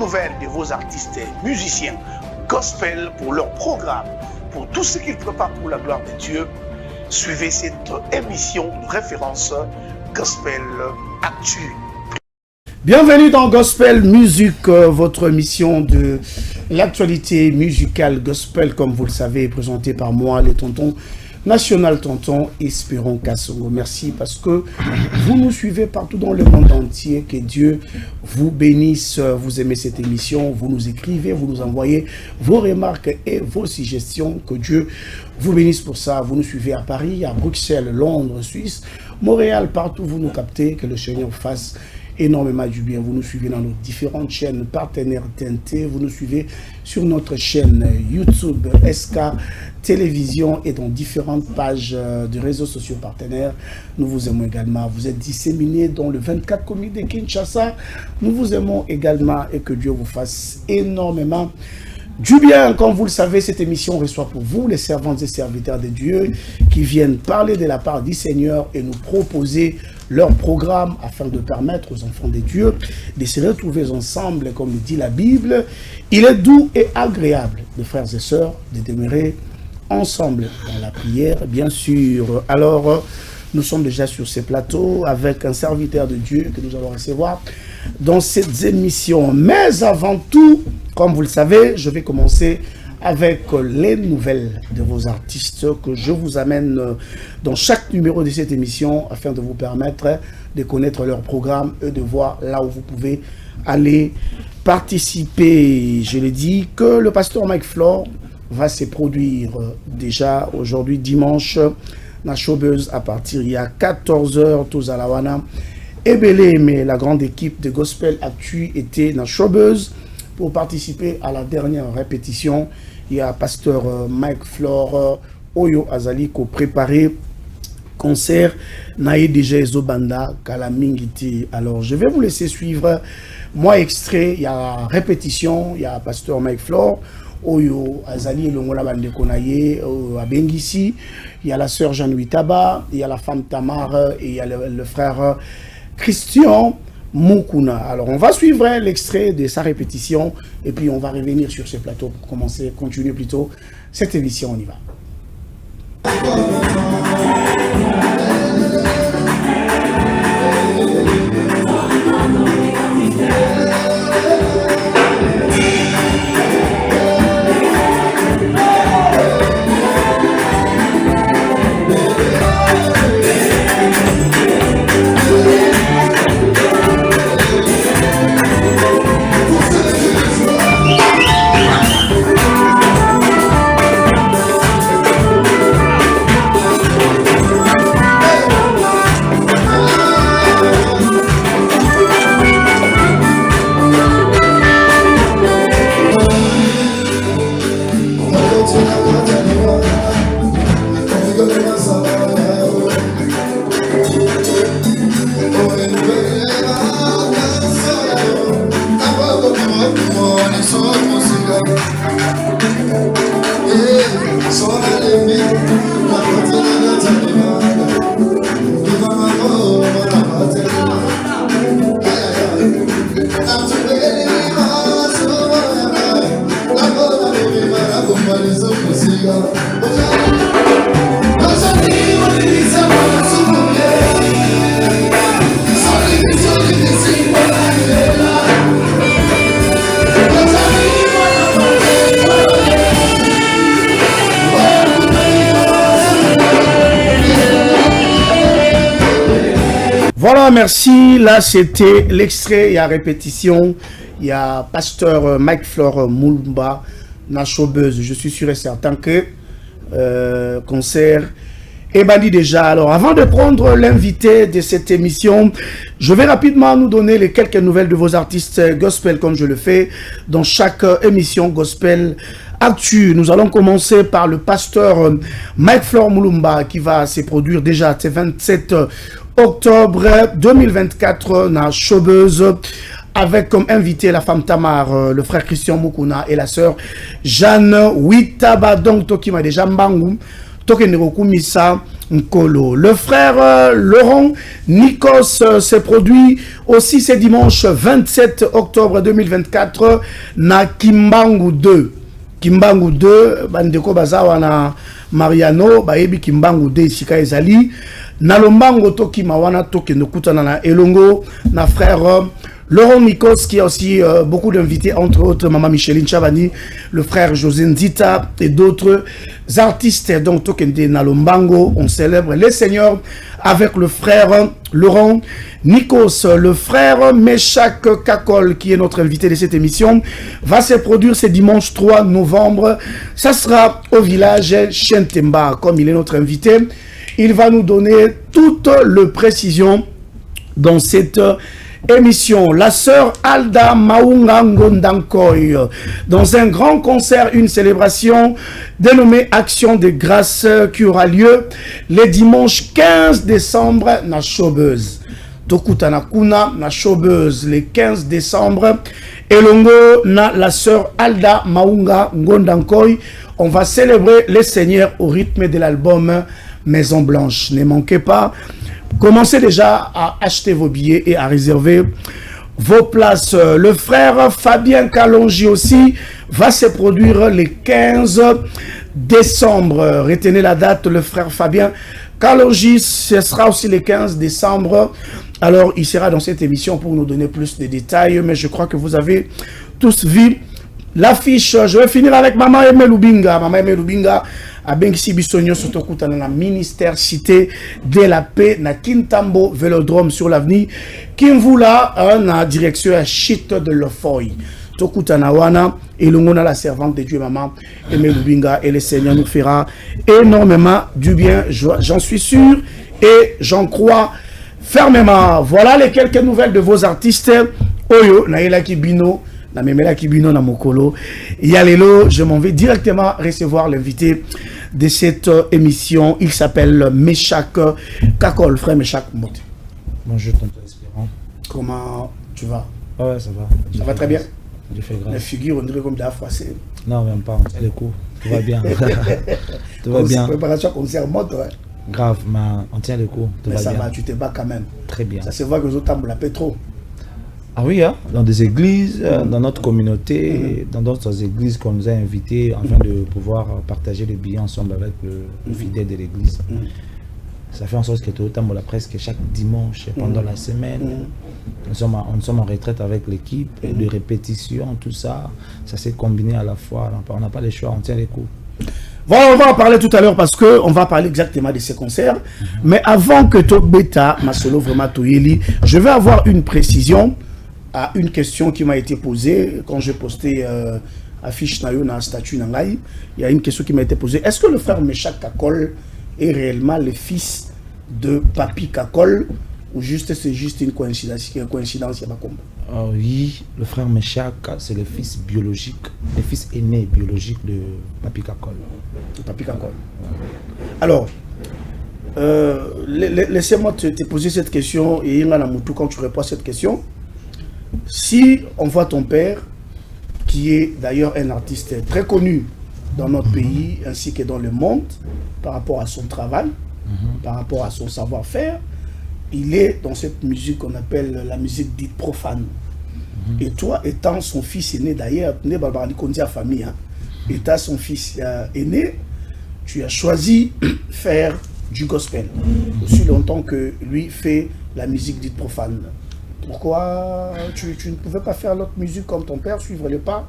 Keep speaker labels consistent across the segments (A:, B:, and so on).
A: Nouvelles de vos artistes et musiciens gospel pour leur programme, pour tout ce qu'ils préparent pour la gloire de Dieu. Suivez cette émission de référence Gospel Actu.
B: Bienvenue dans Gospel Music, votre émission de l'actualité musicale gospel, comme vous le savez, présentée par moi, les tontons National Tonton Espérons Kassongo. Merci parce que vous nous suivez partout dans le monde entier. Que Dieu vous bénisse. Vous aimez cette émission, vous nous écrivez, vous nous envoyez vos remarques et vos suggestions. Que Dieu vous bénisse pour ça. Vous nous suivez à Paris, à Bruxelles, Londres, Suisse, Montréal, partout vous nous captez. Que le Seigneur vous fasse énormément du bien. Vous nous suivez dans nos différentes chaînes partenaires TNT. Vous nous suivez sur notre chaîne YouTube, SK Télévision et dans différentes pages de réseaux sociaux partenaires. Nous vous aimons également. Vous êtes disséminés dans le 24 communes de Kinshasa. Nous vous aimons également et que Dieu vous fasse énormément du bien. Comme vous le savez, cette émission reçoit pour vous les servantes et serviteurs de Dieu qui viennent parler de la part du Seigneur et nous proposer leur programme afin de permettre aux enfants de Dieu de se retrouver ensemble, comme le dit la Bible. Il est doux et agréable, de frères et sœurs, de demeurer ensemble dans la prière, bien sûr. Alors, nous sommes déjà sur ces plateaux avec un serviteur de Dieu que nous allons recevoir dans cette émission. Mais avant tout, comme vous le savez, je vais commencer avec les nouvelles de vos artistes que je vous amène dans chaque numéro de cette émission afin de vous permettre de connaître leur programme et de voir là où vous pouvez aller participer. Je l'ai dit que le pasteur Mike Flor va se produire déjà aujourd'hui dimanche dans Showbuzz à partir il y a 14h tous à la Wana. Et Belé, mais la grande équipe de Gospel Actu était dans Showbuzz pour participer à la dernière répétition. Il y a pasteur Mike Flor, Oyo Azali, qui a préparé concert Naïe déjà Ezobanda, Kalamingiti. Alors, je vais vous laisser suivre. Moi, extrait, il y a répétition, il y a pasteur Mike Flor, Oyo Azali, Longola Bande Konaye, à Bengisi. Il y a la sœur Jeanne Taba, il y a la femme Tamar et il y a le frère Christian Mukuna. Alors, on va suivre l'extrait de sa répétition et puis on va revenir sur ce plateau pour continuer plutôt cette émission. On y va. Voilà, merci. Là, c'était l'extrait. Il y a répétition. Il y a pasteur Mike Flor Mulumba, Showbuzz. Je suis sûr et certain que concert est banni déjà. Alors, avant de prendre l'invité de cette émission, je vais rapidement nous donner les quelques nouvelles de vos artistes gospel, comme je le fais dans chaque émission Gospel Actu. Nous allons commencer par le pasteur Mike Flor Mulumba qui va se produire déjà le 27 octobre 2024 dans Showbuzz avec comme invité la femme Tamar, le frère Christian Mukuna et la sœur Jeanne Witaba. Donc, Toki m'a déjà mbangou, Toki Neroku Misa, Nkolo. Le frère Laurent Nikos s'est produit aussi ce dimanche 27 octobre 2024 na Kimbangu 2. Kimbangu 2, bandeko bazawa na Mariano, baebi Kimbangu 2 sika ezali. Na lombango toki mawana toki nokutana na elongo na frère Laurent Nikos qui a aussi beaucoup d'invités, entre autres Maman Micheline Chavani, le frère José Nzita et d'autres artistes. Donc, Tokende Nalombango, on célèbre les seigneurs avec le frère Laurent Nikos. Le frère Meshak Kakol, qui est notre invité de cette émission, va se produire ce dimanche 3 novembre. Ça sera au village Chentemba, comme il est notre invité. Il va nous donner toutes les précisions dans cette émission. La sœur Alda Maunga Ngondankoy, dans un grand concert, une célébration dénommée Action de grâce qui aura lieu le dimanche 15 décembre na Chobeuse. Tokutana Kuna na Chobeuse le 15 décembre. Elongo na la sœur Alda Maunga Ngondankoy. On va célébrer les seigneurs au rythme de l'album Maison Blanche. Ne manquez pas. Commencez déjà à acheter vos billets et à réserver vos places. Le frère Fabien Kalonji aussi va se produire le 15 décembre. Retenez la date, le frère Fabien Kalonji, ce sera aussi le 15 décembre. Alors, il sera dans cette émission pour nous donner plus de détails, mais je crois que vous avez tous vu l'affiche. Je vais finir avec Maman Aimé Lubinga. Maman Aimé Lubinga a Bengsi Bissonio Sotokouta dans la ministère cité de la paix na Kintambo Vélodrome sur l'avenue Kimvula na direction à Chite de Lofoy. Tokouta na wana et l'ongona la servante de Dieu Maman Aimé Lubinga et le Seigneur nous fera énormément du bien, j'en suis sûr et j'en crois fermement. Voilà les quelques nouvelles de vos artistes. Oyo Naïla Kibino na memela kibino na mokolo. Yalelo, je m'en vais directement recevoir l'invité de cette émission. Il s'appelle Meshak Kakol, frère Meshak Mote.
C: Bonjour tonton Espérant.
B: Comment tu vas?
C: Ouais, ça va.
B: Ça va très bien.
C: J'ai fait grave.
B: La figure, on dirait comme de la froissée.
C: Non, même pas, on tient les coups. Tout va bien. Tout va bien.
B: Préparation concert mode, ouais.
C: Grave, mais on tient les coups. Tout
B: mais
C: va
B: ça
C: bien.
B: va, tu te bats quand même.
C: Très bien.
B: Ça se voit que les autres la paix trop.
C: Ah oui, hein? Dans des églises, dans notre communauté, dans d'autres églises qu'on nous a invités afin de pouvoir partager les billets ensemble avec le fidèle de l'église. Ça fait en sorte que tout le temps, presque chaque dimanche pendant la semaine, nous sommes en retraite avec l'équipe, de répétition, tout ça, ça s'est combiné à la fois. On n'a pas le choix, on tient les coups.
B: Voilà, on va en parler tout à l'heure parce qu'on va parler exactement de ces concerts. Mais avant que Tobeta, Masolo vraiment Toyeli, je vais avoir une précision à une question qui m'a été posée quand j'ai posté affiche Nayo dans statut Nangaï. Il y a une question qui m'a été posée. Est-ce que le frère Meshak Kakol est réellement le fils de Papi Kakol ou juste c'est juste une coïncidence,
C: Oui, le frère Meshak, c'est le fils biologique, le fils aîné biologique de Papi Kakol.
B: De Papi Kakol. Alors, laissez-moi te poser cette question et quand tu réponds à cette question. Si on voit ton père, qui est d'ailleurs un artiste très connu dans notre pays ainsi que dans le monde, par rapport à son travail, par rapport à son savoir-faire, il est dans cette musique qu'on appelle la musique dite profane. Et toi, étant son fils aîné d'ailleurs, né Barbara Kondia famille, étant son fils aîné, tu as choisi faire du gospel. Aussi longtemps que lui fait la musique dite profane. Pourquoi tu ne pouvais pas faire l'autre musique comme ton père, suivre le pas?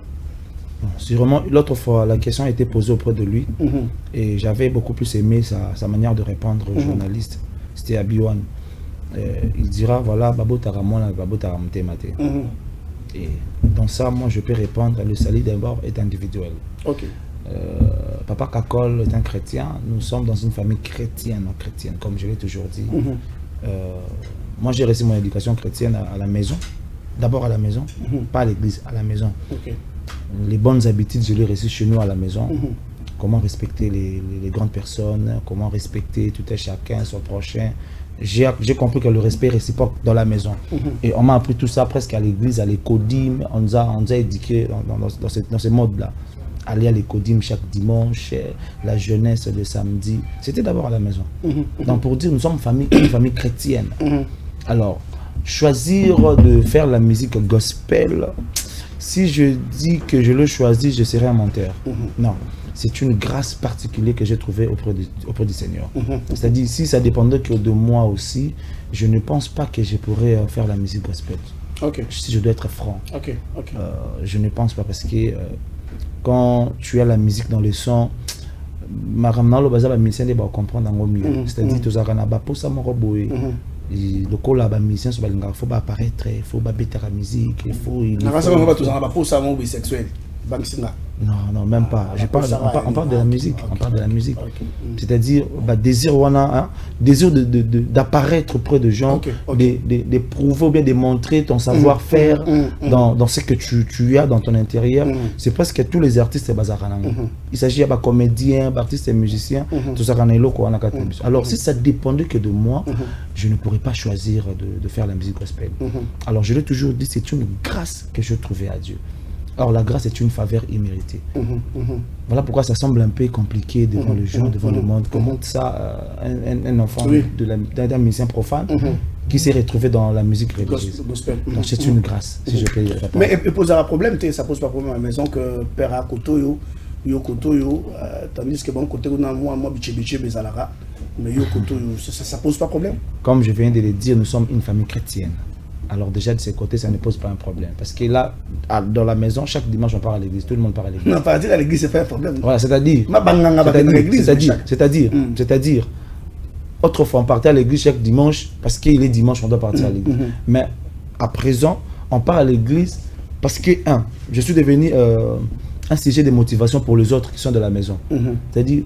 C: C'est vraiment l'autre fois, la question a été posée auprès de lui et j'avais beaucoup plus aimé sa manière de répondre aux journalistes. C'était à Biwan. Il dira voilà, Babo Taramona, Babo Taramte Mate. Et dans ça, moi je peux répondre le salut d'abord est individuel.
B: Ok.
C: Papa Kakol est un chrétien, nous sommes dans une famille chrétienne, comme je l'ai toujours dit. Moi, j'ai reçu mon éducation chrétienne à la maison. D'abord à la maison, pas à l'église, à la maison. Les bonnes habitudes, je les ai reçues chez nous à la maison. Comment respecter les grandes personnes, comment respecter tout un chacun, son prochain. J'ai compris que le respect est réciproque dans la maison. Et on m'a appris tout ça presque à l'église, à l'école. On nous a éduqués dans ce mode-là. aller à l'écodim chaque dimanche, la jeunesse le samedi. C'était d'abord à la maison. Donc pour dire, nous sommes une famille chrétienne. Alors, choisir de faire la musique gospel, si je dis que je le choisis, je serai un menteur. Non, c'est une grâce particulière que j'ai trouvée auprès du Seigneur. C'est-à-dire, si ça dépendait que de moi aussi, je ne pense pas que je pourrais faire la musique gospel. Si je dois être franc. Je ne pense pas parce que quand tu as la musique dans le son, c'est-à-dire tu as le col à la musique, il faut apparaître, il faut battre la musique, il faut... Non, même pas. On parle de la musique. On parle de la musique. C'est-à-dire, désir d'apparaître auprès de gens, de prouver ou bien de montrer ton savoir-faire dans ce que tu as dans ton intérieur. C'est presque tous les artistes. Il s'agit de comédiens, d'artistes et musiciens. Alors, si ça dépendait que de moi, je ne pourrais pas choisir de faire la musique gospel. Alors, je l'ai toujours dit, c'est une grâce que je trouvais à Dieu. Or, la grâce est une faveur imméritée. Voilà pourquoi ça semble un peu compliqué devant les gens, devant le monde. Comment ça, un enfant d'un musicien profane qui s'est retrouvé dans la musique religieuse. Donc, c'est une grâce, si je peux dire.
B: Mais il pose un problème, ça pose pas de problème à la maison que Père a Kotoyo, tandis que bon côté moi biche bezalara, mais Kotoyo, ça pose pas de problème.
C: Comme je viens de le dire, nous sommes une famille chrétienne. Alors déjà de ce côté, ça ne pose pas un problème. Parce que là, dans la maison, chaque dimanche, on part à l'église. Tout le monde part à l'église.
B: Non, pas dire à l'église, c'est pas un problème.
C: Voilà, c'est-à-dire, autrefois, on partait à l'église chaque dimanche, parce qu'il est dimanche, on doit partir à l'église. Mais à présent, on part à l'église parce que, je suis devenu un sujet de motivation pour les autres qui sont de la maison. C'est-à-dire,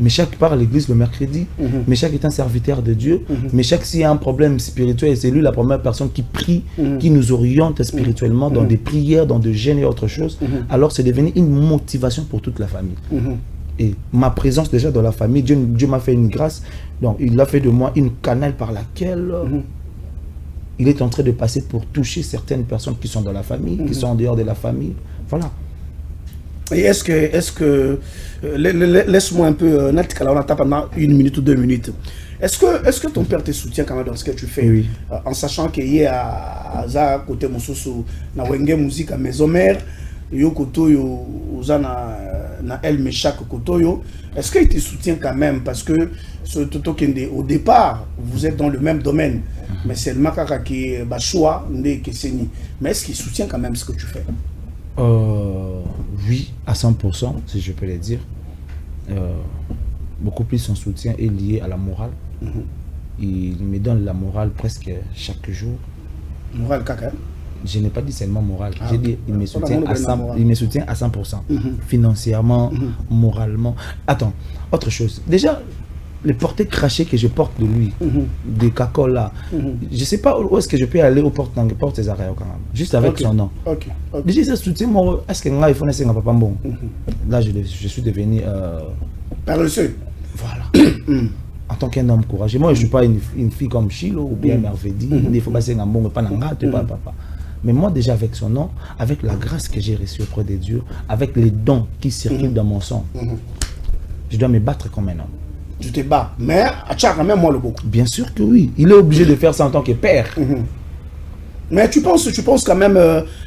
C: Méchac part à l'église le mercredi, Méchac est un serviteur de Dieu, Méchac s'il y a un problème spirituel, c'est lui la première personne qui prie, qui nous oriente spirituellement dans des prières, dans des jeûnes et autre chose. Alors c'est devenu une motivation pour toute la famille. Et ma présence déjà dans la famille, Dieu m'a fait une grâce, donc il a fait de moi une canal par laquelle il est en train de passer pour toucher certaines personnes qui sont dans la famille, qui sont en dehors de la famille. Voilà.
B: Et est-ce que laisse-moi un peu, on attend pendant 1 minute ou 2 minutes. Est-ce que ton père te soutient quand même dans ce que tu fais?
C: Oui.
B: En sachant qu'il y a à côté Moussousou, na Wenge musique à maison mère, yo kotoyo na El Méchac kotoyo. Est-ce qu'il te soutient quand même? Parce que au départ, vous êtes dans le même domaine, mais c'est le makaka qui est choix, mais est-ce qu'il soutient quand même ce que tu fais?
C: Oui, à 100%, si je peux le dire. Beaucoup plus son soutien est lié à la morale. Il me donne la morale presque chaque jour.
B: Morale caca?
C: Je n'ai pas dit seulement morale. J'ai dit il me soutient à 100%. Financièrement, moralement. Attends, autre chose. Déjà, les portées crachées que je porte de lui, des cacoles là, je ne sais pas où est-ce que je peux aller aux portes des arrêts quand même, juste avec son nom. Déjà, ce soutien, est-ce que il faut laisser un papa bon? Là, je suis devenu.
B: Paresseux.
C: Voilà. En tant qu'un homme courageux. Moi, je ne suis pas une fille comme Chilo ou bien Mervedi. Il faut passer un bon, mais pas un gars, pas papa. Mais moi, déjà avec son nom, avec la grâce que j'ai reçue auprès de Dieu, avec les dons qui circulent dans mon sang, je dois me battre comme un homme.
B: Tu te bats, mais à quand même moi le beaucoup.
C: Bien sûr que oui. Il est obligé de faire ça en tant que père.
B: Mais tu penses quand même,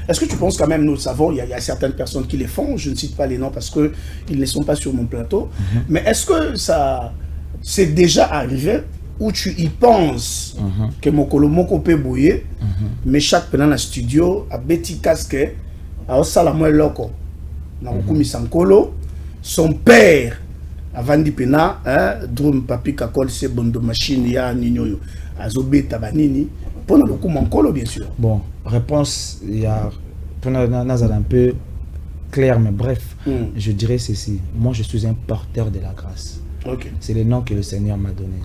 B: est-ce que tu penses quand même, nous le savons, il y a certaines personnes qui les font, je ne cite pas les noms parce qu'ils ne sont pas sur mon plateau, mais est-ce que ça, c'est déjà arrivé où tu y penses que mon colomoko peut bouiller, mais chaque pendant le studio, à Betty Casque, à Osalamoe Loko, dans Okumi Sankolo, son père, avant d'ipena, drum papi kakol se bondo machine ya ninyoyo azobe tabanini pour le coup mon colo bien sûr.
C: Bon, réponse il y a un peu clair mais bref, je dirais ceci. Moi je suis un porteur de la grâce. C'est le nom que le Seigneur m'a donné.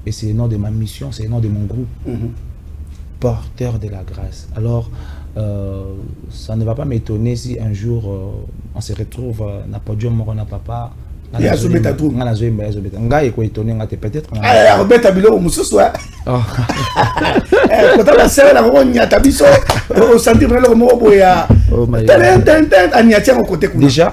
C: Et c'est le nom de ma mission, c'est le nom de mon groupe. Porteur de la grâce. Alors ça ne va pas m'étonner si un jour on se retrouve n'a pas Dieu mort n'a papa
B: Et à Zobeta tout.
C: On a Zobeta Zobeta. On a étonné peut-être.
B: Ah, Robert Bilo Moussousoua. Oh. Quand on a serré la ronde, il y a Tabiso au centre de l'Omoboya.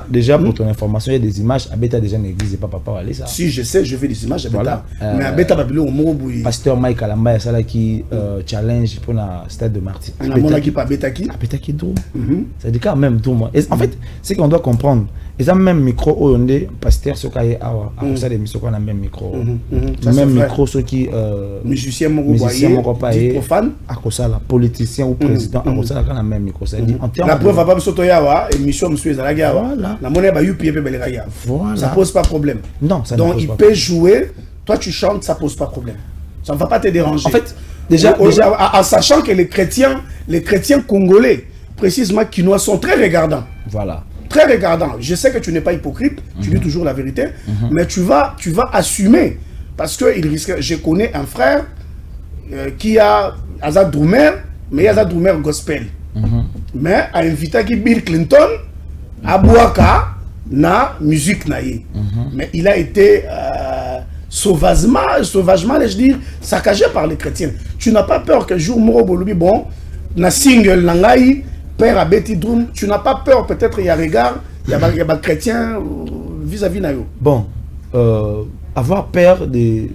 C: Déjà pour ton information, il y a des images. Abeta déjà n'existe pas, papa. Allez ça.
B: Si je sais, je fais des images. Voilà. Mais Abeta Babilo Omoboya.
C: Pasteur Mike Alamba, c'est là qui challenge pour la stade de Martyr.
B: On a mon équipe Abeta qui.
C: Abeta qui d'où. Ça dit quand même d'où moi. En fait, c'est qu'on doit comprendre. Ils ont même micro au Yondé, pasteur ce qui est à ça des micros qu'on a même micro. Même micro ceux qui
B: musicien profane
C: à cause ça la politicien ou président à cause ça qu'on a même micro. Ça dit
B: la preuve va pas sauter yawa émission monsieur Zalaga la monnaie ba yupi et beleraga. Ça pose pas problème.
C: Non, ça
B: donc il peut jouer, toi tu chantes, ça pose pas problème. Ça ne va pas te déranger.
C: En fait, déjà
B: en sachant que les chrétiens congolais précisément quinois sont très regardants.
C: Voilà.
B: Très regardant. Je sais que tu n'es pas hypocrite, tu dis toujours la vérité, mais tu vas assumer. Parce que il risque. Je connais un frère qui a Azad Drummer, mais il y a Azad Drummer gospel. Mais a invité qui Bill Clinton à Bouaka na musique naïe. Mais il a été sauvagement, je dire, saccagé par les chrétiens. Tu n'as pas peur que jour Morobolubi, bon, na single nangaï. Père à Betty Drum, tu n'as pas peur, peut-être il y a regard, il y a des chrétiens vis-à-vis Nayo.
C: Bon, avoir peur de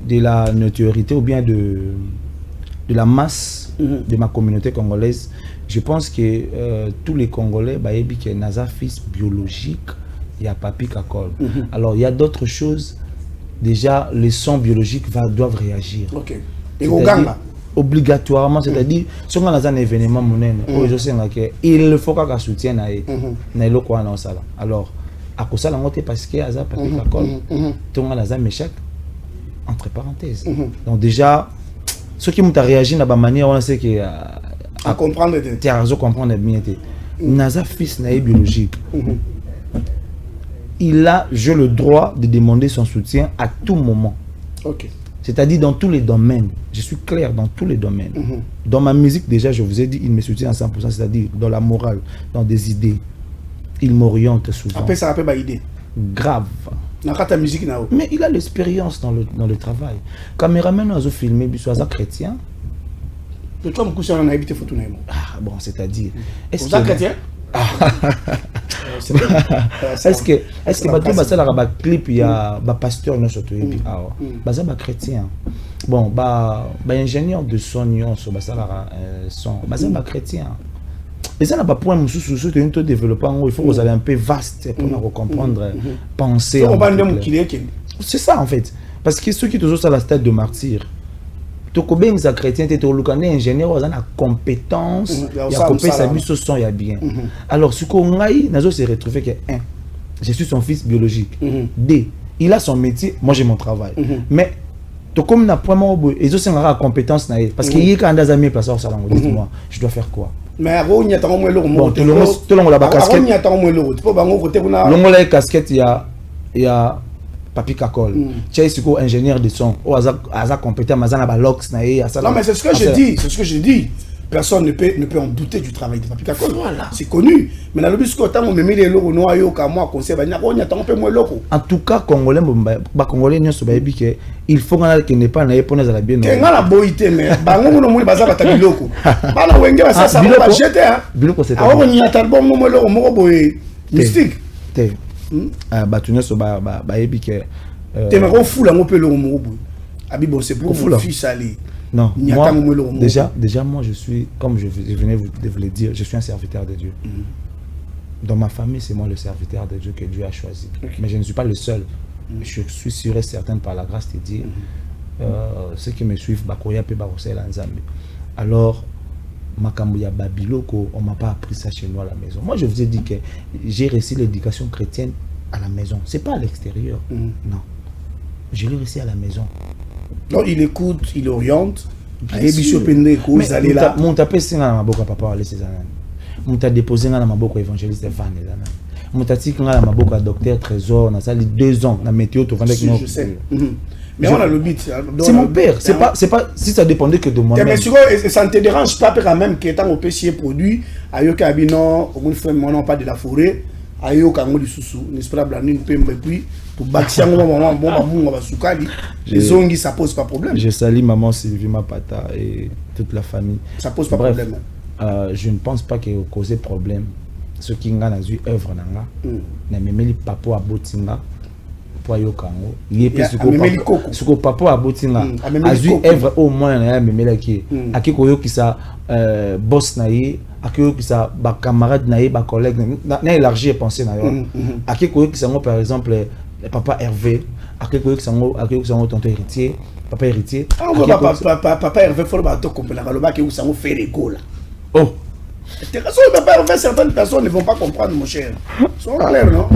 C: la notoriété ou bien de la masse de ma communauté congolaise, je pense que tous les Congolais, il y a un fils biologique, il y a Papi Kakol. Alors il y a d'autres choses, déjà les sons biologiques doivent réagir.
B: Ok. Et au Ganga
C: obligatoirement, c'est-à-dire, si on a un événement, il faut qu'on soutienne alors, à cause de ça, parce qu'il y a un papier tout le monde a un méchec, entre parenthèses. Donc déjà, ceux qui m'ont réagi de la manière, on sait que
B: à comprendre
C: bien. Naza fils biologique. Il a le droit de demander son soutien à tout moment.
B: Ok.
C: C'est-à-dire dans tous les domaines. Je suis clair dans tous les domaines. Dans ma musique, déjà, je vous ai dit, il me soutient à 100%, c'est-à-dire dans la morale, dans des idées. Il m'oriente souvent.
B: Après, ça rappelle ma idée.
C: Grave. Mais il a l'expérience dans le travail. Caméraman a filmé, il est chrétien.
B: Toi,
C: bon, c'est-à-dire.
B: Est-ce que chrétien?
C: Est-ce que bateau basal a clip il y a pasteur non surtout basal chrétien bon ingénieur de son sur basal son basal chrétien et ça n'a pas point sous développement il faut que vous allez un peu vaste pour comprendre penser c'est ça en fait parce que ceux qui toujours sur la stade de martyr Tokobeng za chrétien te tolukane ingénieur on a compétence il y a compétence à lui son il y a bien alors ce qu'on a nazo se retrouver que 1 je suis son fils biologique 2 il a son métier moi j'ai mon travail mais to comme na point et zo sengara compétence na parce que yi quand des amis place au salon dis-moi je dois faire quoi
B: mais aro nya tango mwelo mo
C: to longo la casquette
B: aro nya tango mwelo po bango côté kuna
C: longo la casquette il y a Papi Kakol, tu es ingénieur de son, ou aza compétent, mazana balox na e.
B: Non mais c'est ce que je dis, c'est ce que je dis. Personne ne peut en douter du travail de Papi Kakol. Voilà. C'est connu. Mais dans le but quand on me met les locaux noirs yo comme moi conseil ba nyako nya tango pe moi loko.
C: En tout cas congolais ba congolais nyoso ba yebi que il faut qu'on ne pas na epona za la bien.
B: Que ngala boité mais bango no mo baza bata biloko. Bana wenge ba ça ba jeter hein.
C: Biloko c'est.
B: Awo nya talbom mo loko mo boy mystique.
C: Batuneso ba yebi que
B: T'aimerais fou la mopé le mobo. Abi bon c'est pour mon fils aller.
C: Non, moi, déjà moi je suis comme je venais de vous le dire, je suis un serviteur de Dieu. Dans ma famille, c'est moi le serviteur de Dieu que Dieu a choisi. Mais je ne suis pas le seul. Je suis sûr et certain par la grâce de Dieu. Ceux qui me suivent bakoya pe barosel nzambe. Alors Makambuya Babiloko, on m'a pas appris ça chez nous à la maison. Moi, je vous ai dit que j'ai reçu l'éducation chrétienne à la maison. C'est pas à l'extérieur. Non. Je l'ai reçu à la maison.
B: Non, il écoute, il oriente. Ils allaient là.
C: Mon tapé c'est dans ma boca papa aller ces années. Mon t'a déposé dans ma boca évangéliste Van les années. Mon t'a dit dans ma boca docteur Trésor, on a ça les 2 ans na météo tu vendais que
B: je sais. Mais on a le but.
C: C'est mon père. C'est pas si ça dépendait que de moi.
B: Mais ça ne te dérange pas quand même que tant au PC produit, à Yoka Abino, au moins fait mon pas de la forêt, ayo kango lisusu n'espère blani pembe et puis pour baxia maman bon ba soukali les ongi ça pose pas problème.
C: Je salue maman Sylvie Mapata et toute la famille.
B: Ça pose pas problème.
C: Je ne pense pas qu'il cause problème ce qui nga na zu œuvre nanga na memeli papo abotinga pour ayo kango yepé suko papo abotinga azu œuvre au moins na memela ki akiko yo kisa boss na ye akiko kisa ba camarade na ye ba collègue na élargir penser na yo akiko yo kisa par exemple papa Hervé akiko yo kisa tonton héritier papa héritier
B: papa Hervé faut ba to compela ba ke usango faire école.
C: Oh,
B: certaines personnes ne vont pas comprendre, mon cher. Sont clairs, non?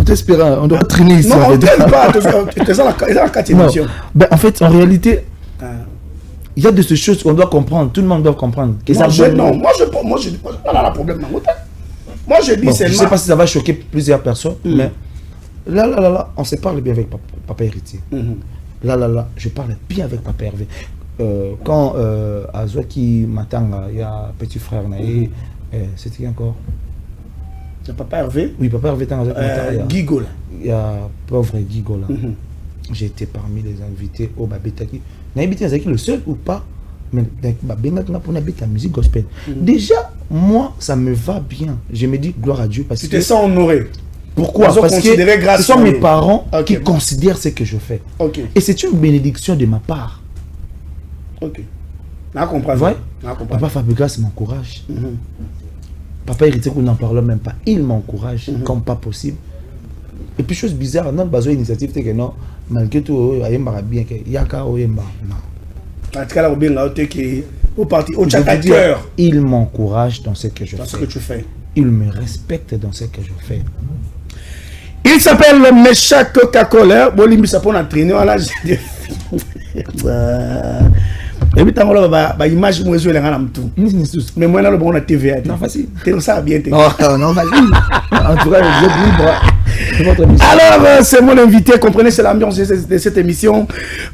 C: On doit traîner ici.
B: Non, on ne traîne pas. C'est la quatrième émission.
C: Ben, en fait, en réalité, il y a de ces choses qu'on doit comprendre. Tout le monde doit comprendre.
B: Moi, je dis pas là, le problème. Moi, je dis
C: bon,
B: seulement...
C: Je ne sais pas si ça va choquer plusieurs personnes, mais là, on se parle bien avec papa héritier. Là, je parle bien avec papa Hervé. Quand Azoki Matanga, il y a petit frère Naï, c'était qui encore?
B: Le papa Hervé?
C: Oui, papa Hervé
B: Gigola.
C: Il y a pauvre Gigola. J'ai été parmi les invités au Babetaki. Naïbiti Nazaki le seul ou pas? Mais pour la musique gospel. Déjà, moi, ça me va bien. Je me dis gloire à Dieu parce que.
B: Tu te sens honoré.
C: Pourquoi? Parce que ce sont mes parents qui considèrent ce que je fais. Et c'est une bénédiction de ma part.
B: Ok. Je comprends.
C: Ouais. Papa Fabregas m'encourage. Papa héritier, nous n'en parlons même pas. Il m'encourage comme pas possible. Et puis, chose bizarre, notre besoin d'initiative, c'est que non, malgré tout, il y a bien que Yaka Oyemba. Non. Il m'encourage dans ce que je fais.
B: Dans ce que tu fais.
C: Il me respecte dans ce que je fais.
B: Il s'appelle Meshak Kakoler. Bolimi Sapon a traîné à l'âge de. Et puis, tu as image où je suis mais moi, on a TVA.
C: Non, facile.
B: Tu ça bien.
C: Non, facile. En tout cas, je suis libre.
B: Alors, c'est mon invité. Comprenez, c'est l'ambiance de cette émission.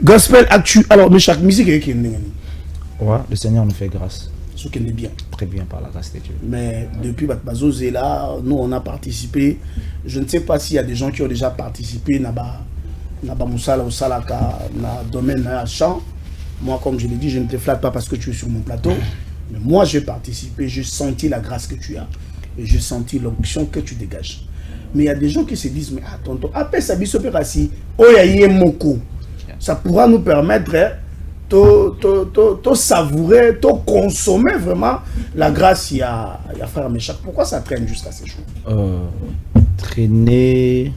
B: Gospel Actu. Alors, Meshak, musique est qui?
C: Ouais, le Seigneur nous fait grâce.
B: Ce qui est bien.
C: Très bien par la grâce de Dieu.
B: Mais depuis Batbazo là, nous on a participé. Je ne sais pas s'il y a des gens qui ont déjà participé dans le domaine de chant. Moi, comme je l'ai dit, je ne te flatte pas parce que tu es sur mon plateau. Mais moi, j'ai participé, j'ai senti la grâce que tu as. Et j'ai senti l'onction que tu dégages. Mais il y a des gens qui se disent, mais attends, après ça, ça pourra nous permettre de savourer, de consommer vraiment la grâce. Il y a frère Meshak. Pourquoi ça traîne jusqu'à ces jours?
C: Traîner.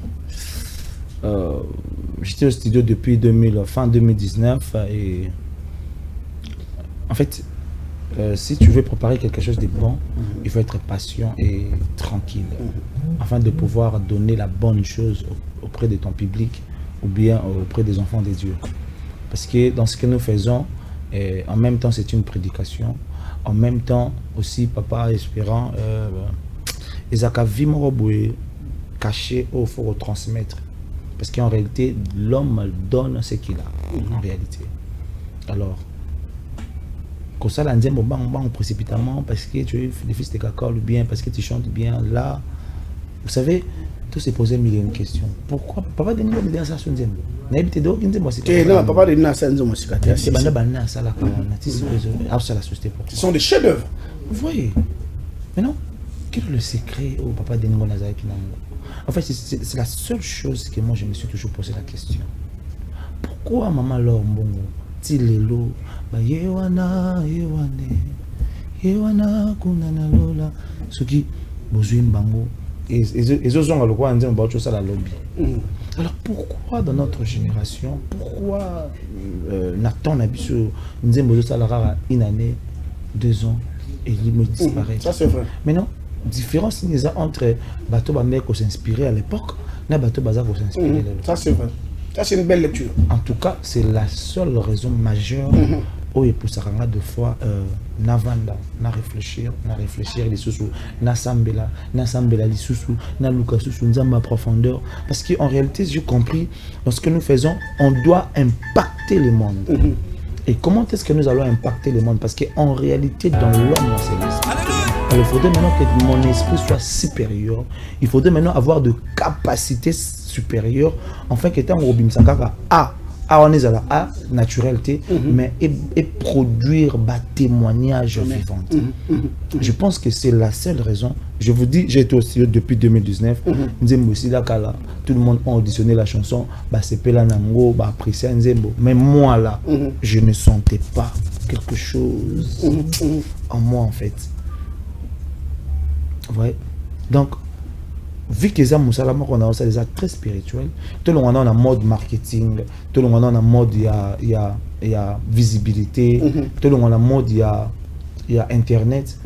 C: J'étais au studio depuis fin 2019 et en fait, si tu veux préparer quelque chose de bon, il faut être patient et tranquille afin de pouvoir donner la bonne chose auprès de ton public ou bien auprès des enfants de Dieu. Parce que dans ce que nous faisons, en même temps c'est une prédication, en même temps aussi papa espérant, Isaac a vu mon robot caché il faut retransmettre. Parce qu'en réalité, l'homme donne ce qu'il a, en réalité. Alors, comme ça, l'Indien, bon, précipitamment, parce que tu es le fils de Kakol, ou bien parce que tu chantes bien, là. Vous savez, tout s'est posé mille et une questions. Pourquoi papa de nous dire ça sur Nzembo?
B: Non, papa de nous ça ce sont des chefs-d'œuvre.
C: Vous voyez? Mais non, quel est le secret au papa de nous Nazareth? En fait, c'est la seule chose que moi je me suis toujours posé la question. Pourquoi maman Laure Mbongo, Tilelo, Yewana, Yewana, Kunana Lola, ce qui, Bozuim Bango, et ils ont le droit de dire que la lobby. Alors pourquoi dans notre génération, pourquoi Nathan Nabiso, Nzembo Salara, une année, 2 ans, et il me disparaît?
B: Ça c'est vrai.
C: Mais non. Différence entre bateau Bamé qui s'inspirait à l'époque et bateau Bazar qui s'inspirait.
B: Ça c'est vrai. Ça c'est une belle lecture.
C: En tout cas, c'est la seule raison majeure où il pousse à deux fois Navanda, na réfléchir les sous, na sambela les sous, na luka sous, nzamba profondeur. Parce qu'en réalité, j'ai compris, dans ce que nous faisons, on doit impacter le monde. Et comment est-ce que nous allons impacter le monde? Parce qu'en réalité, dans l'homme, c'est l'esprit. Alors, il faudrait maintenant que mon esprit soit supérieur. Il faudrait maintenant avoir de capacités supérieures. Enfin, que tant Robin Sakaka on est à la naturalité, mais et produire des témoignages vivants. Je pense que c'est la seule raison. Je vous dis, j'ai été aussi depuis 2019. Tout le monde a auditionné la chanson, c'est Pela Nango, apprécié Nzembo. Mais moi là, je ne sentais pas quelque chose en moi en fait. Ouais. Donc, vu que ça on a déjà très spirituel, tout le monde a un mode marketing, tout le monde a un mode il y a visibilité, tout le monde a un mode il y a internet.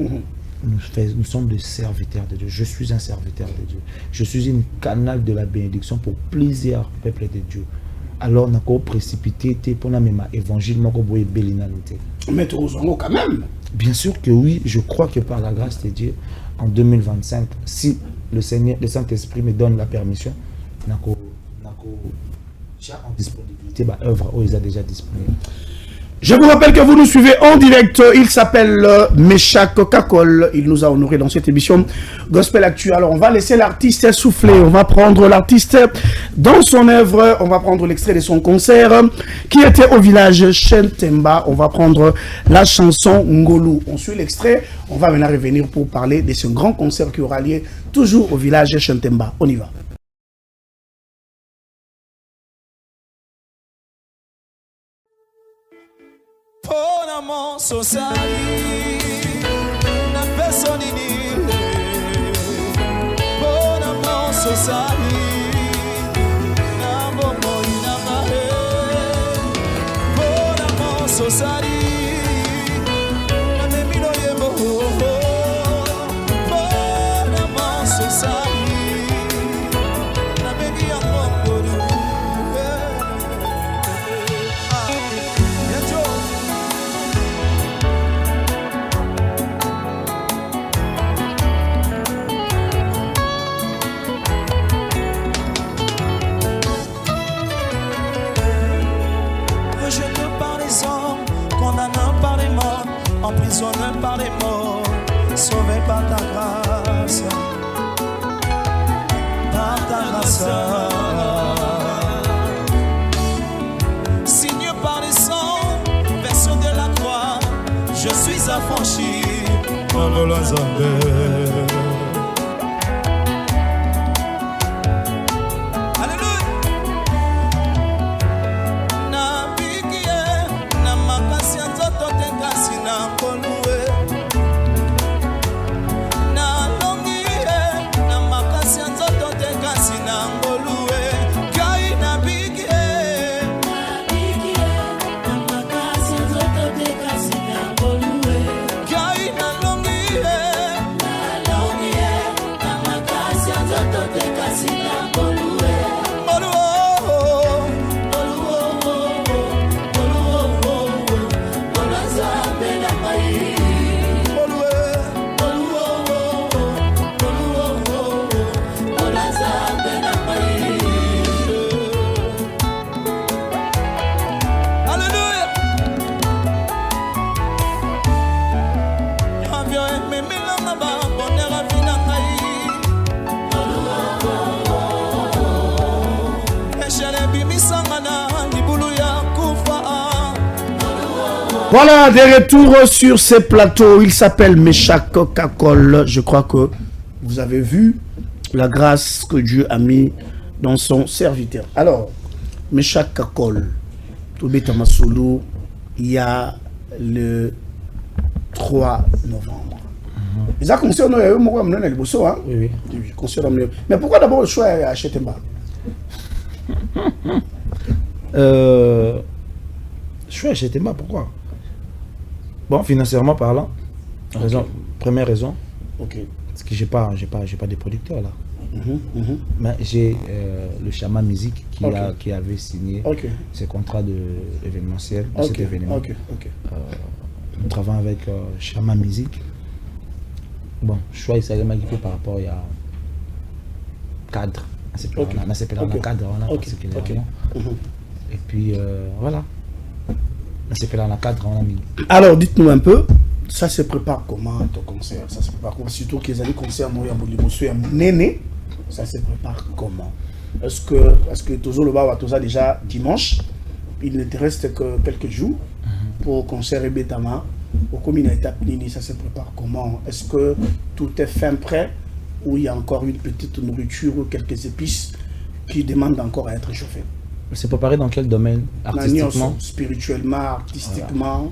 C: Nous sommes des serviteurs de Dieu. Je suis un serviteur de Dieu. Je suis un canal de la bénédiction pour plusieurs peuples de Dieu. Alors, nous avons précipité pour la même évangile, nous avons bélinalité.
B: Mais tu as quand même.
C: Bien sûr que oui, je crois que par la grâce de Dieu, en 2025, si le Seigneur, le Saint-Esprit me donne la permission, j'ai en disponibilité œuvre où ils sont déjà disponibles.
B: Je vous rappelle que vous nous suivez en direct. Il s'appelle Meshach Kakol. Il nous a honoré dans cette émission Gospel Actu. Alors, on va laisser l'artiste souffler. On va prendre l'artiste dans son œuvre. On va prendre l'extrait de son concert qui était au village Chentemba. On va prendre la chanson Ngolu. On suit l'extrait. On va maintenant revenir pour parler de ce grand concert qui aura lieu toujours au village Chentemba. On y va.
D: Society, na personne ni bon amour society, na bomo na mahe, bon amour society, na memino yemo, bon amour society, na bengi amour. Emprisonné par les morts, sauvé par ta grâce, par ta grâce. Signé par les sangs, version de la croix, je suis affranchi par le Lazare.
B: Voilà, des retours sur ces plateaux. Il s'appelle Meshach Kakol. Je crois que vous avez vu la grâce que Dieu a mis dans son serviteur. Alors, Meshach Kakol, Toubé Tamasolo, il y a le 3 novembre. Ils ont concert,
C: oui.
B: Mais pourquoi d'abord le choix à Chentemba?
C: Choix à Chentemba, pourquoi? Bon, financièrement parlant, première raison, parce que j'ai pas de producteur là. Mais j'ai le Chama Musique qui avait signé ce contrat événementiel de cet événement. Nous travaillons avec Chama Musique. Bon, choix il s'est équipé par rapport à cadre. On a ce cadre, particulièrement. Et puis voilà. C'est dans la cadre, on a mis.
B: Alors, dites-nous un peu, Ça se prépare comment ton concert? Ça se prépare comment? Surtout qu'ils allaient concert moi à Néné. Ça se prépare comment? Est-ce que toujours le bar va déjà dimanche? Il ne te reste que quelques jours pour concert et Betama. Au commune étape Nini, ça se prépare comment? Est-ce que tout est fin prêt ou il y a encore une petite nourriture ou quelques épices qui demandent encore à être chauffées?
C: C'est préparé dans quel domaine? Artistiquement?
B: Spirituellement, artistiquement,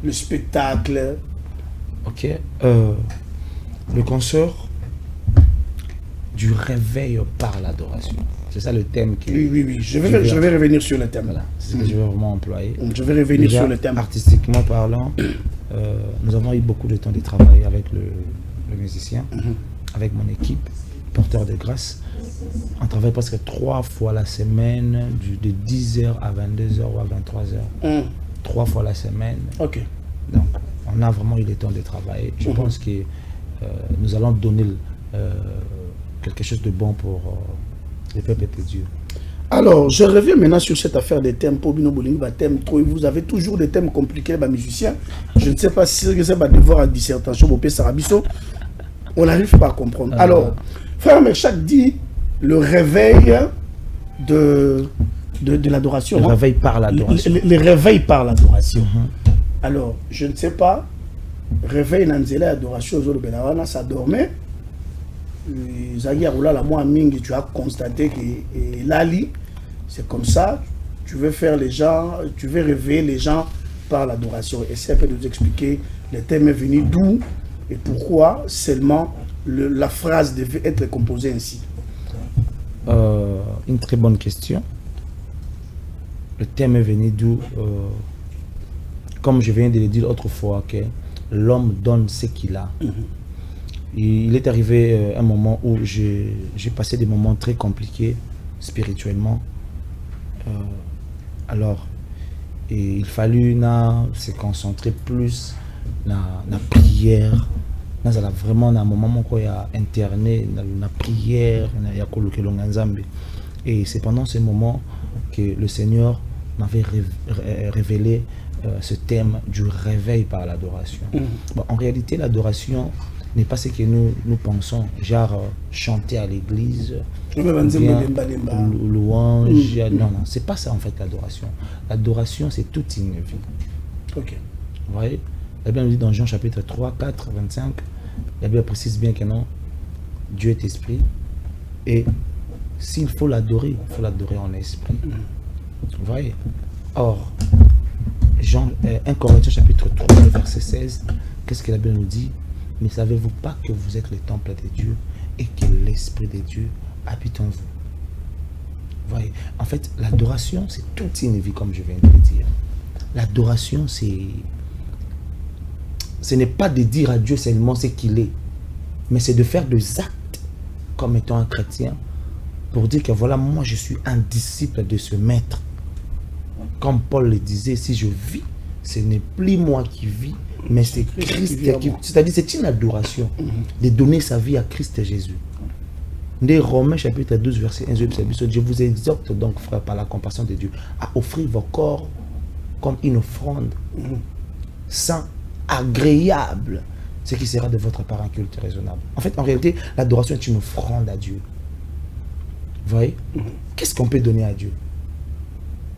B: le spectacle.
C: Ok. Le concert du réveil par l'adoration. C'est ça le thème qui...
B: Oui. Je vais revenir sur le thème.
C: Voilà, c'est ce que je vais vraiment employer.
B: Je vais revenir sur le thème.
C: Artistiquement parlant, nous avons eu beaucoup de temps de travail avec le musicien, avec mon équipe, porteur de grâce. On travaille presque 3 fois la semaine, de 10h à 22h ou à 23h. 3 fois la semaine.
B: Ok.
C: Donc, on a vraiment eu le temps de travailler. Je pense que nous allons donner quelque chose de bon pour le peuple de Dieu.
B: Alors, je reviens maintenant sur cette affaire des thèmes. Pour Bino Bolingi, vous avez toujours des thèmes compliqués, les musiciens. Je ne sais pas si c'est un devoir à dissertation, on n'arrive pas à comprendre. Alors, frère Merchak dit le réveil de l'adoration.
C: Le réveil par l'adoration.
B: Le réveil par l'adoration. Alors, je ne sais pas, réveil Nanzela adoration, ça dormait. Tu as constaté que Lali, c'est comme ça, tu veux faire les gens, tu veux réveiller les gens par l'adoration. Essaie de nous expliquer le thème est venu d'où et pourquoi seulement la phrase devait être composée ainsi.
C: Une très bonne question. Le thème est venu d'où, comme je viens de le dire autrefois, que l'homme donne ce qu'il a. Il est arrivé un moment où j'ai passé des moments très compliqués spirituellement. Alors, il fallut se concentrer plus dans la prière. Nous avons vraiment un moment où il y a interné dans la prière, et c'est pendant ce moment que le Seigneur m'avait révélé ce thème du réveil par l'adoration. Bon, en réalité, l'adoration n'est pas ce que nous pensons, genre chanter à l'église, louange. Non, c'est pas ça en fait l'adoration. L'adoration, c'est toute une vie.
B: Ok.
C: Vous voyez, la Bible nous dit dans Jean chapitre 3, 4, 25, la Bible précise bien que non, Dieu est esprit, et s'il faut l'adorer, il faut l'adorer en esprit. Vous voyez. Or, 1 Corinthiens chapitre 3, verset 16, qu'est-ce que la Bible nous dit? Ne savez-vous pas que vous êtes le temple de Dieu et que l'Esprit de Dieu habite en vous? Vous voyez, en fait, l'adoration, c'est toute une vie, comme je viens de le dire. L'adoration, ce n'est pas de dire à Dieu seulement ce qu'il est, mais c'est de faire des actes comme étant un chrétien pour dire que voilà, moi, je suis un disciple de ce maître. Comme Paul le disait, si je vis, ce n'est plus moi qui vis, mais c'est Christ qui... C'est-à-dire, c'est une adoration de donner sa vie à Christ Jésus. Des Romains chapitre 12, verset 1, je vous exhorte donc, frère, par la compassion de Dieu, à offrir vos corps comme une offrande saint, agréable, ce qui sera de votre part un culte raisonnable. En fait, en réalité, l'adoration est une offrande à Dieu. Vous voyez? Qu'est-ce qu'on peut donner à Dieu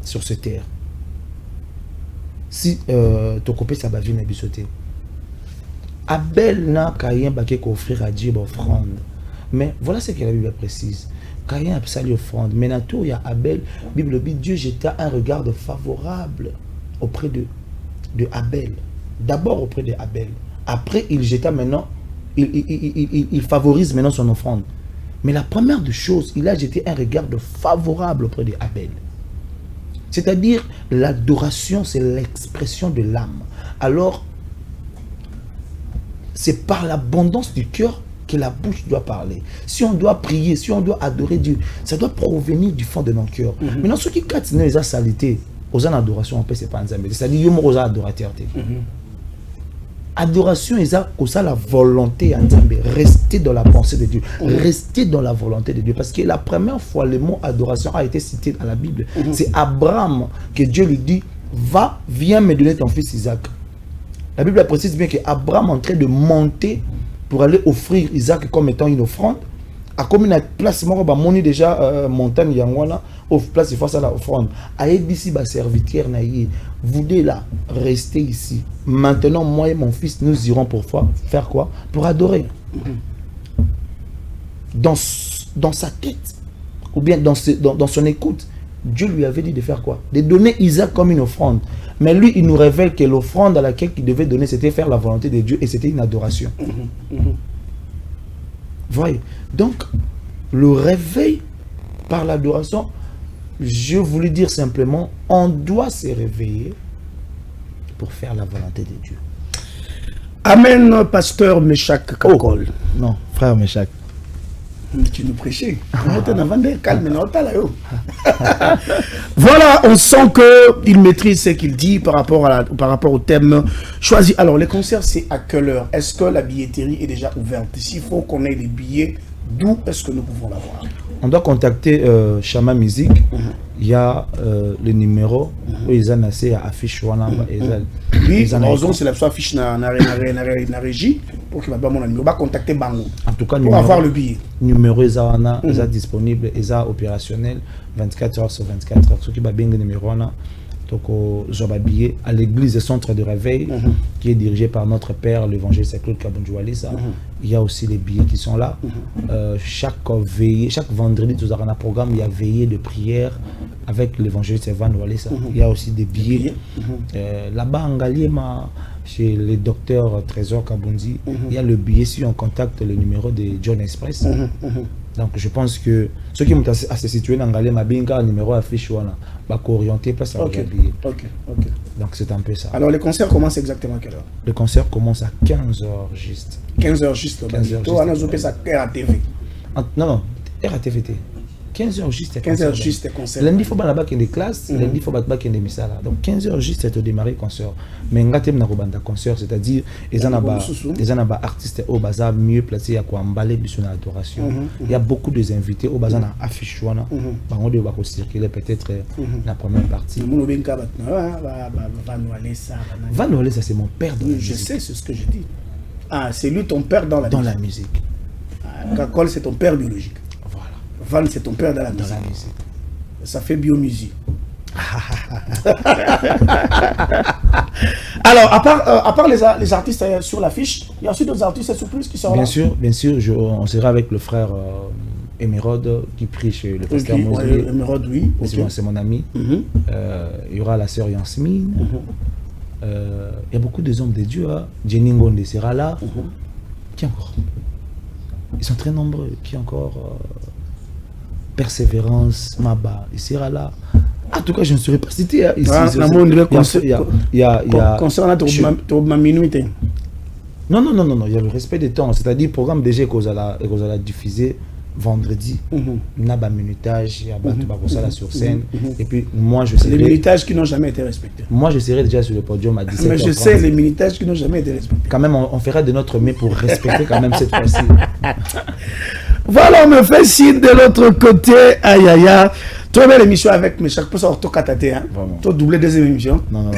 C: sur cette terre? Si ton copain ça va venir bisoter, Abel n'a qu'à offrir à Dieu l'offrande. Mais voilà ce que la Bible précise. Caïn a sali offrande. Mais naturellement, il y a Abel. La Bible dit Dieu jeta un regard favorable auprès de Abel. D'abord auprès de Abel. Après, il jeta maintenant, il favorise maintenant son offrande. Mais la première des choses, il a jeté un regard favorable auprès de Abel. C'est-à-dire, l'adoration, c'est l'expression de l'âme. Alors, c'est par l'abondance du cœur que la bouche doit parler. Si on doit prier, si on doit adorer Dieu, ça doit provenir du fond de nos cœurs. Maintenant, ceux qui catent les saletés, aux adoration, on peut se pas ensemble. C'est-à-dire, ils ont adorateur. Adoration, c'est la volonté, rester dans la pensée de Dieu, rester dans la volonté de Dieu. Parce que la première fois, le mot adoration a été cité dans la Bible. C'est Abraham que Dieu lui dit, va, viens me donner ton fils Isaac. La Bible précise bien qu'Abraham est en train de monter pour aller offrir Isaac comme étant une offrande. A comme une place, moni déjà montagne Yangwana, place il faut ça la offrande. Aïe d'ici bas serviteur naïe, vous deux là, restez ici. Maintenant moi et mon fils nous irons pour faire quoi? Pour adorer. Dans sa tête ou bien dans son écoute, Dieu lui avait dit de faire quoi? De donner Isaac comme une offrande. Mais lui, il nous révèle que l'offrande à laquelle il devait donner, c'était faire la volonté de Dieu et c'était une adoration. Voyez. Donc, le réveil par l'adoration, je voulais dire simplement, on doit se réveiller pour faire la volonté de Dieu.
B: Amen, pasteur Meshak Kakol.
C: Non, frère Meshak.
B: Tu nous prêchais. Calme, voilà, on sent qu'il maîtrise ce qu'il dit par rapport au thème choisi. Alors, les concerts, c'est à quelle heure? Est-ce que la billetterie est déjà ouverte? S'il faut qu'on ait des billets, d'où est-ce que nous pouvons l'avoir?
C: On doit contacter Chama Musique. Il y a le numéro où ils ont assez à affiche.
B: Oui, c'est la affiche dans la régie pour qu'il va pas mon numéro. On va contacter Bango.
C: En tout cas,
B: pour avoir le billet.
C: Numéro est disponible, est opérationnel 24 heures sur 24 heures. Ce qui va bien le numéro billet à l'église Centre de Réveil qui est dirigée par notre père, l'évangile Saint-Claude Kabunjoualisa. Il y a aussi les billets qui sont là. Chaque vendredi, tout un programme, il y a veillée de prière avec l'évangile Saint-Walisa. Il y a aussi des billets. Là-bas, en Galiema, chez le docteur Trésor Kabundi, il y a le billet si on contacte le numéro de John Express. Donc je pense que ceux qui sont à se situer dans Galiema, le numéro affiche, va orienter place à billet. Donc c'est un peu ça.
B: Alors les concerts commencent exactement à quelle heure?
C: Le concert commence à 15h juste.
B: 15h juste.
C: 15h
B: juste.
C: Non, RATVT. 15h juste.
B: 15h juste concert.
C: Lundi, il faut que des classes. Lundi, il faut que des messages. Donc 15h juste, c'est au démarrer le concert. Mais il y a un concert, c'est-à-dire il y a des artistes au bazar mieux placés à emballer sur l'adoration. Il y a beaucoup d'invités au bazar à afficher. On va circuler peut-être la première partie. Van Walesa, c'est mon père dans la musique.
B: Je sais, c'est ce que je dis. Ah, c'est lui ton père dans la musique. Kakol, c'est ton père biologique. Van, c'est ton père dans la musique. Ça fait biomusique. Alors, à part les artistes sur l'affiche, il y a aussi d'autres artistes sur plus qui sont là.
C: Bien sûr, on sera avec le frère Émeraude qui prie chez le pasteur Moïse.
B: Émeraude, oui.
C: C'est mon ami. Il y aura la sœur Yansmine. Il y a beaucoup de hommes de Dieu. Jenny Ngonde sera là. Qui encore? Ils sont très nombreux. Qui encore? Persévérance, Maba, il sera là. En tout cas, je ne serai pas cité ici. Il y a
B: concernant ma minute.
C: Non, il y a le respect des temps. C'est-à-dire, le programme déjà qu'on a diffusé vendredi. Il y a un minutage, il y a un sur scène. Et puis, moi, je serai.
B: Les minutages qui n'ont jamais été respectés.
C: Moi, je serai déjà sur le podium à 17h30.
B: Mais je sais, les minutages qui n'ont jamais été respectés.
C: Quand même, on fera de notre mieux pour respecter quand même cette fois-ci.
B: Voilà, on me fait signe de l'autre côté. Aïe, aïe, aïe. Très belle émission avec mes chaque fois tu as doublé deuxième émission.
C: Non.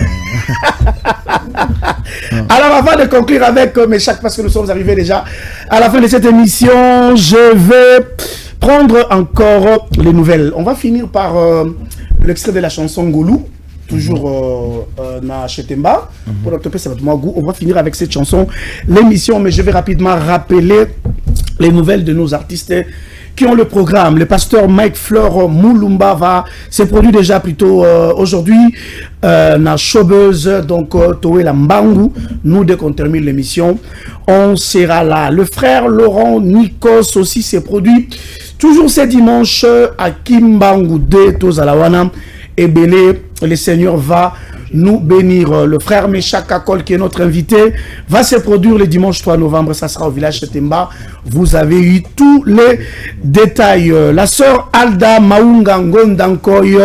B: Alors, avant de conclure avec mes chaque, parce que nous sommes arrivés déjà à la fin de cette émission, je vais prendre encore les nouvelles. On va finir par l'extrait de la chanson Goulou. Toujours na Chetemba. Pour l'octobre, ça va être goût. On va finir avec cette chanson, l'émission, mais je vais rapidement rappeler les nouvelles de nos artistes qui ont le programme. Le pasteur Mike Fleur Moulumba se produit déjà plutôt aujourd'hui na Showbuzz, donc Toé Lambangu. Nous, dès qu'on termine l'émission, on sera là. Le frère Laurent Nikos aussi s'est produit toujours ce dimanche à Kimbangu de Tozalawana. Et Belé, le Seigneur va nous bénir. Le frère Meshak Kakol, qui est notre invité, va se produire le dimanche 3 novembre. Ça sera au village Chetemba. Vous avez eu tous les détails. La sœur Alda Maunga Ngondankoy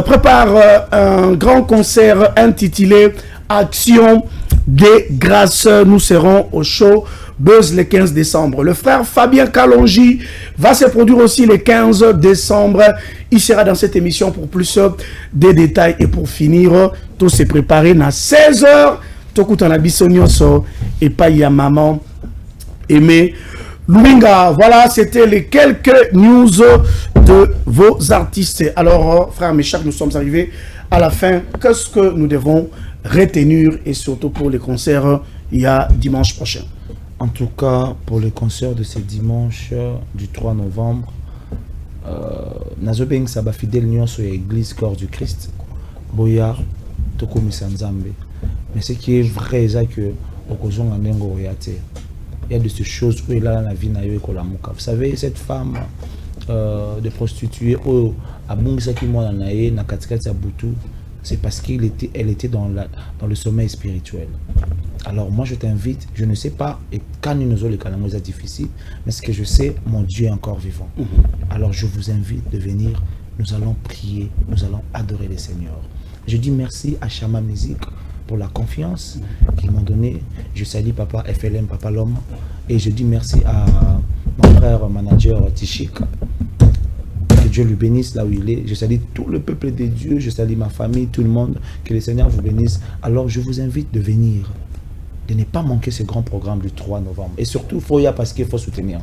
B: prépare un grand concert intitulé Action des grâces. Nous serons au show Buzz le 15 décembre. Le frère Fabien Kalonji va se produire aussi le 15 décembre. Il sera dans cette émission pour plus de détails. Et pour finir, tout s'est préparé à 16h tokutana biso nyonso et pas ya maman Aimé Louinga. Voilà, c'était les quelques news de vos artistes. Alors, frères Méchac, nous sommes arrivés à la fin. Qu'est-ce que nous devons retenir et surtout pour les concerts il y a dimanche prochain?
C: En tout cas, pour les concerts de ce dimanche du 3 novembre, Nazobeng Saba fidèle Nyon sur l'église Corps du Christ, Boya, Tokomi Sanzambe. Mais ce qui est vrai, c'est que Okozong Andengo Oyate. Il y a de ces choses où il a la vie naïve et la mouka. Vous savez, cette femme de prostituée, où à Bungisaki Moanae, na Katikati Abutu, c'est parce qu'elle était dans le sommeil spirituel. Alors moi je t'invite, je ne sais pas, et quand nous nous les calamos est difficile, mais ce que je sais, mon Dieu est encore vivant. Alors je vous invite de venir, nous allons prier, nous allons adorer le Seigneur. Je dis merci à Chama Musique pour la confiance qu'ils m'ont donnée. Je salue Papa FLM, Papa L'Homme, et je dis merci à mon frère manager Tichik. Que Dieu lui bénisse là où il est. Je salue tout le peuple de Dieu, je salue ma famille, tout le monde. Que le Seigneur vous bénisse. Alors je vous invite de venir, de ne pas manquer ce grand programme du 3 novembre. Et surtout, il faut y aller parce qu'il faut soutenir.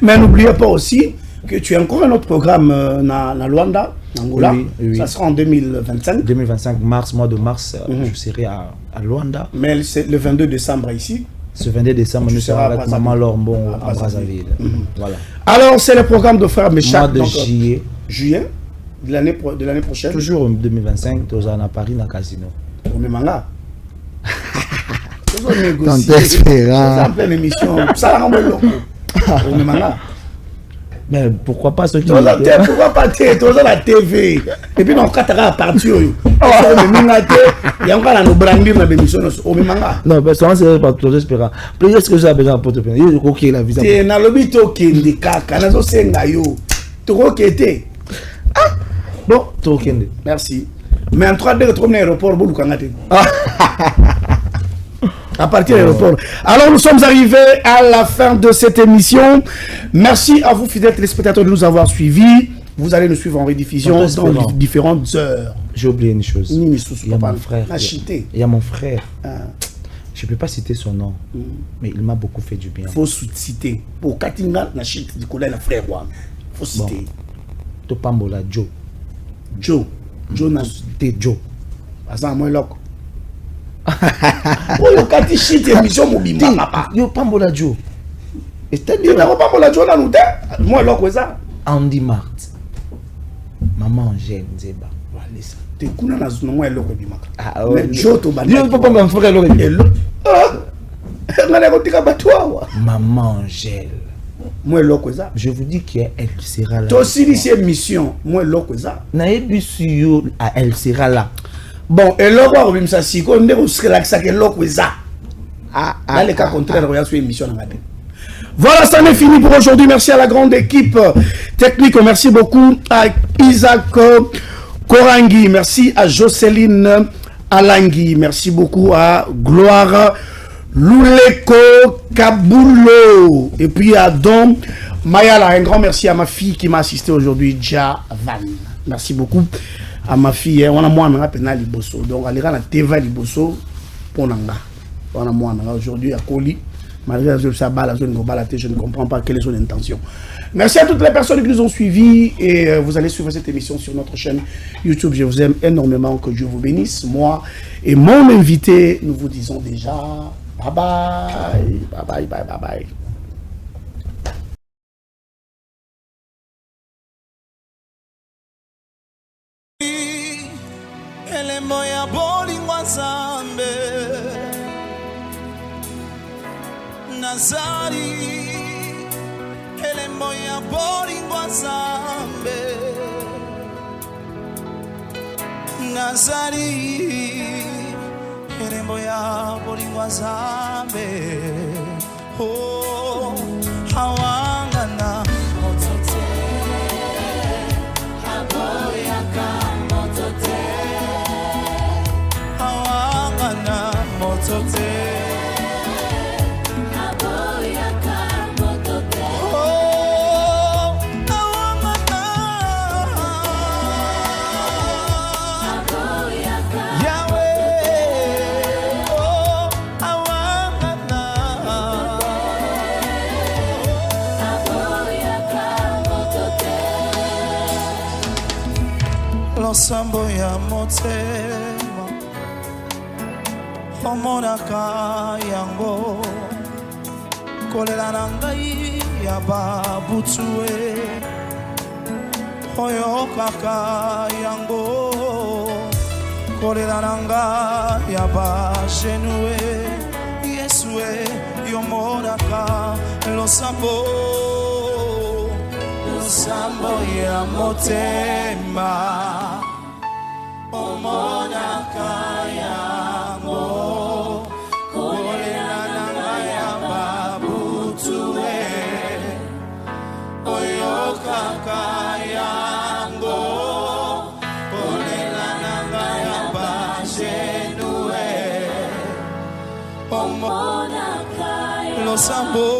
B: Mais n'oubliez pas aussi que tu as encore un autre programme dans Luanda, en Angola.
C: Oui.
B: Ça sera en 2025.
C: 2025, mois de mars, je serai à Luanda.
B: Mais c'est le 22 décembre ici.
C: Ce 22 décembre, nous serons avec Maman Lormbon à Brazzaville. Voilà.
B: Alors, c'est le programme de Frère Méchac.
C: Mois de juillet.
B: Juillet de l'année prochaine.
C: Toujours en 2025, nous allons à Paris, dans le casino.
B: Au Memanga.
C: Quand espérant.
B: C'est en pleine émission. Ça va rendre loco. Au Memanga.
C: Mais pourquoi pas ceux qui...
B: Pourquoi pas la TV? Et puis, on va à partir. Il y a encore un brandir dans l'émission au Memanga.
C: Non, mais c'est pas tout espérant. Est-ce que j'ai besoin de porter plainte? Il faut qu'il y ait la visa.
B: C'est dans le but qui est des caca. Nazo sengayo. Tu vois qui était?
C: Bon, tu vois qui.
B: Merci. Mais en 3D, tu vas à l'aéroport, vous le à partir de l'aéroport. Alors nous sommes arrivés à la fin de cette émission. Merci à vous fidèles téléspectateurs de nous avoir suivis. Vous allez nous suivre en rediffusion dans différentes heures.
C: J'ai oublié une chose.
B: Il
C: y a mon frère. Il y a mon frère. Je ne peux pas citer son nom, mais il m'a beaucoup fait du bien.
B: Il faut citer. Pour Katinga, il faut frère. Il faut citer.
C: Topambola Joe.
B: Joe.
C: Joe.
B: Asa moi loko. Oh, kati shit émission mobimba papa.
C: Yo Pambola Joe.
B: C'est-à-dire na Pambola Joe na nous moi loko ça.
C: Andy Mart. Maman Angèle Nzeba.
B: Voilà ça. Te kuna na zuna moi loko bimaka.
C: Ah ouais.
B: Mais Joe to bandi.
C: Yo papa mon frère loko.
B: Ngana ko tika batwa.
C: Maman Angèle.
B: Moi loko ça.
C: Je vous dis qu'elle sera là.
B: Toi aussi ici mission, moi loko ça.
C: Na ebisu elle sera là.
B: Bon, et là, on va ça si on est au relax que l'eau ça. Dans le cas contraire, on va sur émission. Voilà, ça n'est fini pour aujourd'hui. Merci à la grande équipe technique. Merci beaucoup à Isaac Korangi. Merci à Jocelyne Alangui. Merci beaucoup à Gloire Louleko Kabulo. Et puis à Don Mayala. Un grand merci à ma fille qui m'a assisté aujourd'hui, Javan. Merci beaucoup. À ma fille, on a moins de pénal liboso. Donc, elle est à la TV liboso pour Nanga. On a moins aujourd'hui à Koli. Malgré que ça bat la zone je ne comprends pas quelle est son intention. Merci à toutes les personnes qui nous ont suivis et vous allez suivre cette émission sur notre chaîne YouTube. Je vous aime énormément. Que Dieu vous bénisse. Moi et mon invité, nous vous disons déjà bye bye. Bye bye, bye bye, bye.
D: Elembo ya bolingo Nzambe Nazari Elembo ya bolingo Nzambe Nazari Elembo ya bolingo Nzambe Oh hawangana motote aboyaka motote hawangana motote Yahweh losambo ya motema omonaka yango kolela na ngai ya babutue oyokaka yango kolela na ngai ya bagenue yesue yomonaka losambo ya motema omonaka yango kolela na ngai ya babutue oyokaka yango kolela na ngai ya bagenue omonaka losambo